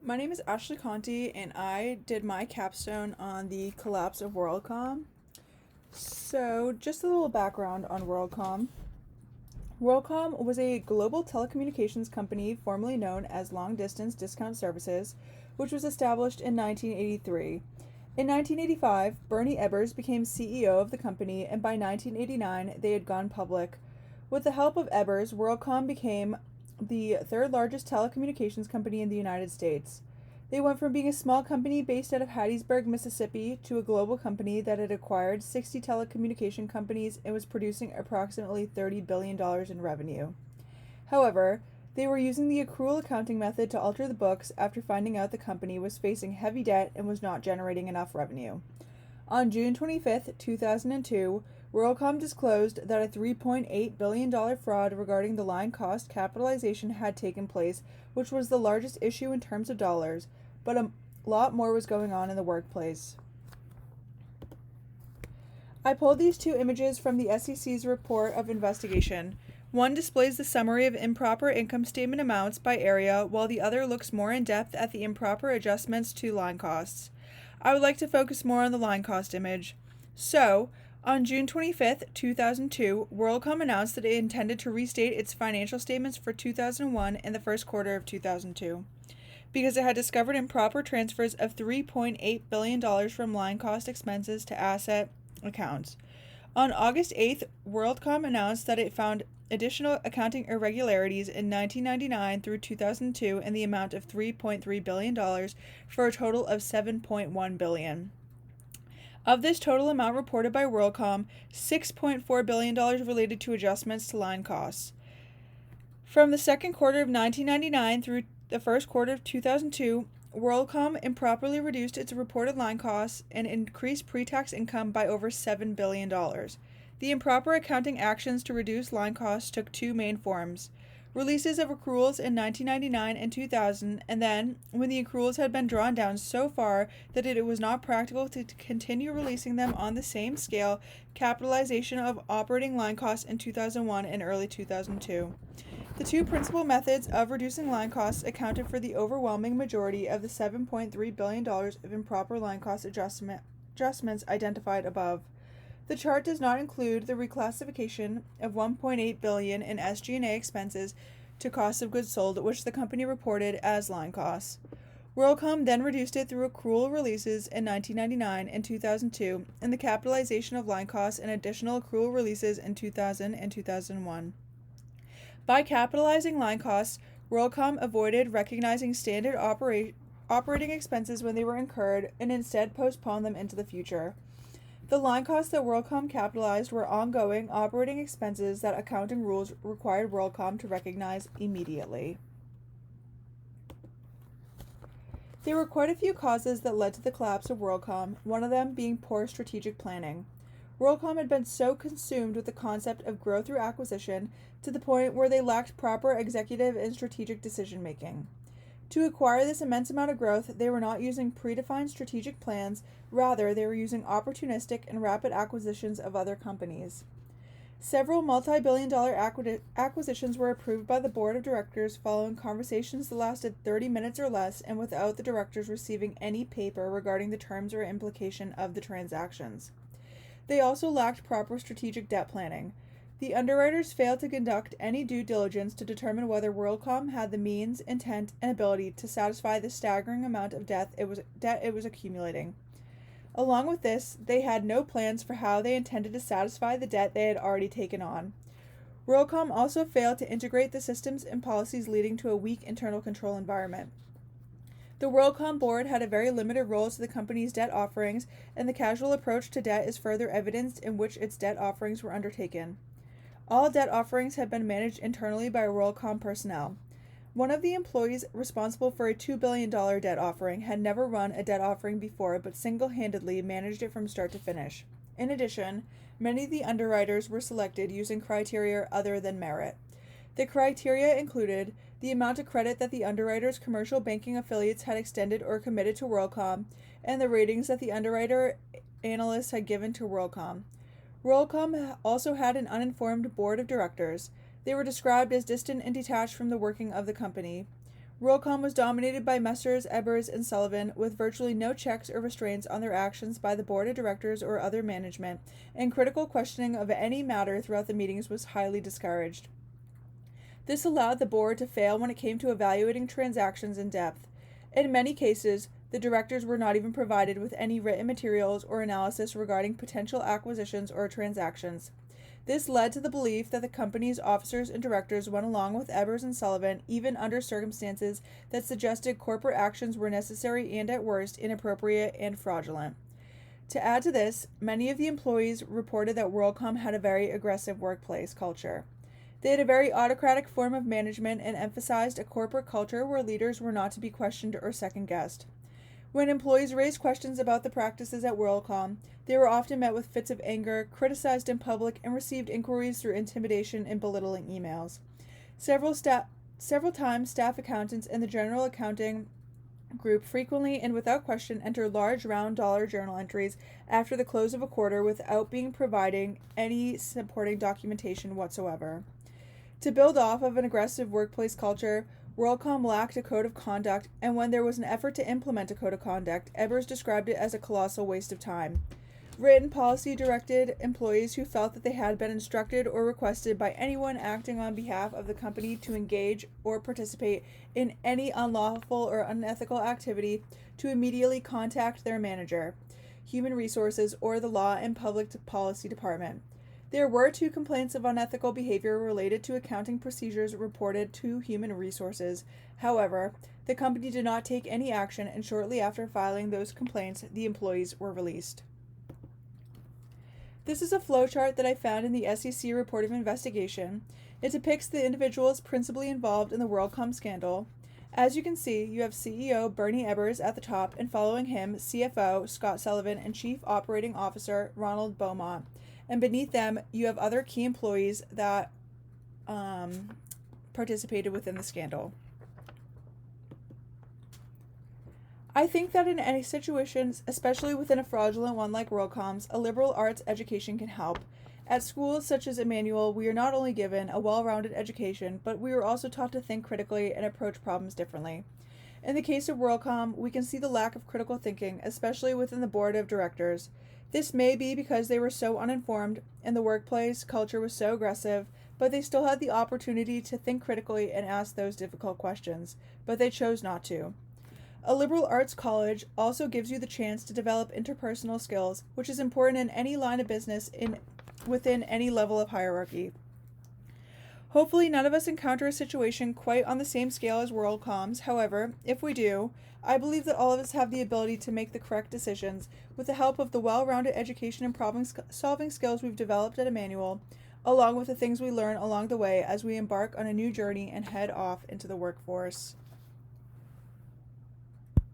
My name is Ashley Conti, and I did my capstone on the Collapse of WorldCom. So, just a little background on WorldCom. WorldCom was a global telecommunications company formerly known as Long Distance Discount Services, which was established in 1983. In 1985, Bernie Ebbers became CEO of the company, and by 1989, they had gone public. With the help of Ebbers, WorldCom became the third largest telecommunications company in the United States. They went from being a small company based out of Hattiesburg, Mississippi, to a global company that had acquired 60 telecommunication companies and was producing approximately $30 billion in revenue. However, they were using the accrual accounting method to alter the books after finding out the company was facing heavy debt and was not generating enough revenue. On June 25, 2002, WorldCom disclosed that a $3.8 billion fraud regarding the line cost capitalization had taken place, which was the largest issue in terms of dollars, but a lot more was going on in the workplace. I pulled these two images from the SEC's report of investigation. One displays the summary of improper income statement amounts by area, while the other looks more in depth at the improper adjustments to line costs. I would like to focus more on the line cost image. So, on June 25, 2002, WorldCom announced that it intended to restate its financial statements for 2001 and the first quarter of 2002 because it had discovered improper transfers of $3.8 billion from line cost expenses to asset accounts. On August 8th, WorldCom announced that it found additional accounting irregularities in 1999 through 2002 in the amount of $3.3 billion for a total of $7.1 billion. Of this total amount reported by WorldCom, $6.4 billion related to adjustments to line costs. From the second quarter of 1999 through the first quarter of 2002, WorldCom improperly reduced its reported line costs and increased pre-tax income by over $7 billion. The improper accounting actions to reduce line costs took two main forms: releases of accruals in 1999 and 2000, and then, when the accruals had been drawn down so far that it was not practical to continue releasing them on the same scale, capitalization of operating line costs in 2001 and early 2002. The two principal methods of reducing line costs accounted for the overwhelming majority of the $7.3 billion of improper line cost adjustments identified above. The chart does not include the reclassification of $1.8 billion in SG&A expenses to cost of goods sold, which the company reported as line costs. WorldCom then reduced it through accrual releases in 1999 and 2002, and the capitalization of line costs and additional accrual releases in 2000 and 2001. By capitalizing line costs, WorldCom avoided recognizing standard operating expenses when they were incurred and instead postponed them into the future. The line costs that WorldCom capitalized were ongoing operating expenses that accounting rules required WorldCom to recognize immediately. There were quite a few causes that led to the collapse of WorldCom, one of them being poor strategic planning. WorldCom had been so consumed with the concept of growth through acquisition to the point where they lacked proper executive and strategic decision making. To acquire this immense amount of growth, they were not using predefined strategic plans, rather, they were using opportunistic and rapid acquisitions of other companies. Several multi-billion-dollar acquisitions were approved by the board of directors following conversations that lasted 30 minutes or less and without the directors receiving any paper regarding the terms or implication of the transactions. They also lacked proper strategic debt planning. The underwriters failed to conduct any due diligence to determine whether WorldCom had the means, intent, and ability to satisfy the staggering amount of debt it was accumulating. Along with this, they had no plans for how they intended to satisfy the debt they had already taken on. WorldCom also failed to integrate the systems and policies, leading to a weak internal control environment. The WorldCom board had a very limited role to the company's debt offerings, and the casual approach to debt is further evidenced in which its debt offerings were undertaken. All debt offerings had been managed internally by WorldCom personnel. One of the employees responsible for a $2 billion debt offering had never run a debt offering before, but single-handedly managed it from start to finish. In addition, many of the underwriters were selected using criteria other than merit. The criteria included the amount of credit that the underwriter's commercial banking affiliates had extended or committed to WorldCom, and the ratings that the underwriter analysts had given to WorldCom. WorldCom also had an uninformed board of directors. They were described as distant and detached from the working of the company. WorldCom was dominated by Messrs. Ebers and Sullivan, with virtually no checks or restraints on their actions by the board of directors or other management, and critical questioning of any matter throughout the meetings was highly discouraged. This allowed the board to fail when it came to evaluating transactions in depth. In many cases, the directors were not even provided with any written materials or analysis regarding potential acquisitions or transactions. This led to the belief that the company's officers and directors went along with Ebers and Sullivan even under circumstances that suggested corporate actions were necessary and at worst inappropriate and fraudulent. To add to this, many of the employees reported that WorldCom had a very aggressive workplace culture. They had a very autocratic form of management and emphasized a corporate culture where leaders were not to be questioned or second-guessed. When employees raised questions about the practices at WorldCom, they were often met with fits of anger, criticized in public, and received inquiries through intimidation and belittling emails. Several times, staff accountants and the general accounting group frequently and without question enter large round dollar journal entries after the close of a quarter without being providing any supporting documentation whatsoever. To build off of an aggressive workplace culture, WorldCom lacked a code of conduct, and when there was an effort to implement a code of conduct, Ebers described it as a colossal waste of time. Written policy directed employees who felt that they had been instructed or requested by anyone acting on behalf of the company to engage or participate in any unlawful or unethical activity to immediately contact their manager, human resources, or the law and public policy department. There were 2 complaints of unethical behavior related to accounting procedures reported to Human Resources. However, the company did not take any action, and shortly after filing those complaints, the employees were released. This is a flowchart that I found in the SEC report of investigation. It depicts the individuals principally involved in the WorldCom scandal. As you can see, you have CEO Bernie Ebers at the top, and following him, CFO Scott Sullivan and Chief Operating Officer Ronald Beaumont. And beneath them, you have other key employees that participated within the scandal. I think that in any situations, especially within a fraudulent one like WorldCom's, a liberal arts education can help. At schools such as Emmanuel, we are not only given a well-rounded education, but we are also taught to think critically and approach problems differently. In the case of WorldCom, we can see the lack of critical thinking, especially within the board of directors. This may be because they were so uninformed and the workplace culture was so aggressive, but they still had the opportunity to think critically and ask those difficult questions, but they chose not to. A liberal arts college also gives you the chance to develop interpersonal skills, which is important in any line of business within any level of hierarchy. Hopefully none of us encounter a situation quite on the same scale as WorldCom's. However, if we do, I believe that all of us have the ability to make the correct decisions with the help of the well-rounded education and problem-solving skills we've developed at Emmanuel, along with the things we learn along the way as we embark on a new journey and head off into the workforce.